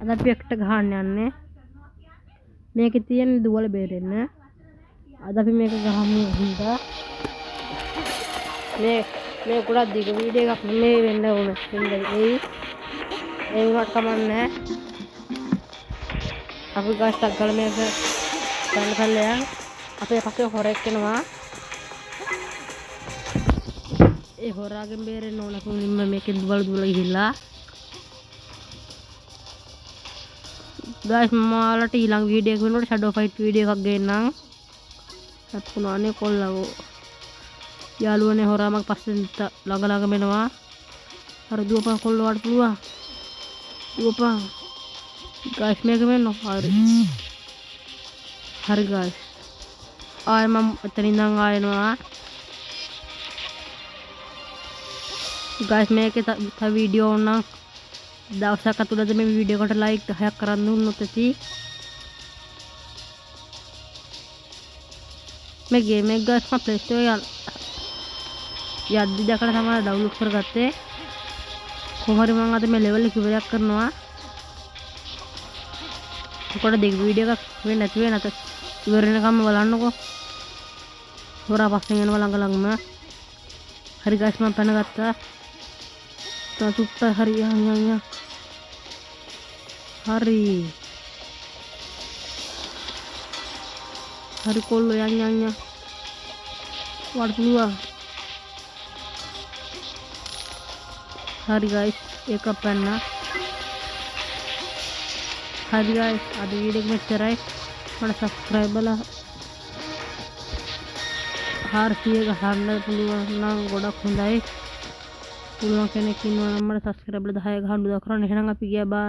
අද අපි එකට ගහන්න යන්නේ. මේකේ තියෙන දුවල බේරෙන්න. අද අපි මේක ගහමු හින්දා. මේ ගොඩක් දිග වීඩියෝ එකක් නෙමෙයි වෙන්න ඕන. ඒ වුණාට කමන්නේ. අපි ගාස්ටක් ගල මේක ගන්න කල්ලයන් අපේ පස්සේ හොරෙක් එනවා. ඒ හොරාගෙන් බේරෙන්න ඕන කොහොමින්ම මේකෙන් දුවල ගිහිල්ලා. guys මම ඔයාලට ඊළඟ වීඩියෝ එක වෙනකොට shadow fight වීඩියෝ එකක් ගේන්නම්. හත්ුණානේ කොල්ලෝ. යාළුවනේ හොරා මගේ පස්සේ ළඟ මෙනවා. අර දුවපන් කොල්ලෝ වඩ පුළුවන්. දුවපන්. guys මේක මෙන්න හරි guys. ආයෙ මම එතනින් ඉඳන් ආයෙනවා. guys මේකේ තව වීඩියෝ ඕනනම් දවසක් අතුලද මේ වීඩියෝ එකට ලයික් 10ක් කරන් දුන්නොත් ඇති. මේ ගේම් එක guys මම play store යද්දි දැකලා තමයි ඩවුන්ලෝඩ් කරගත්තේ. කොහොම හරි මම අද මේ ලෙවල් එක ඉවරයක් කරනවා. ඔකට දෙක වීඩියෝ එකක් වෙන්නේ නැති වෙ නැත. ඉවර වෙනකම්ම බලන්නකෝ. හොරා පස්සෙන් එනවා ළඟම. හරි guys මම පැන ගත්තා. තුප්ප හරි යන්න. හරි කොල්ලෝ යන්න. වඩ පුළුවන්. හරි guys එක පැන්න. හරි guys අද වීඩියෝ එක මෙච්චරයි. මට subscribe බලා 400 ගහන්න පුළුවන් නම් ගොඩක් හොඳයි. පුළුවන් කෙනෙක් ඉන්නවා නම් මට subscribe 10 ගහන්න උදව් කරන්න. එහෙනම් අපි ගියා බයි.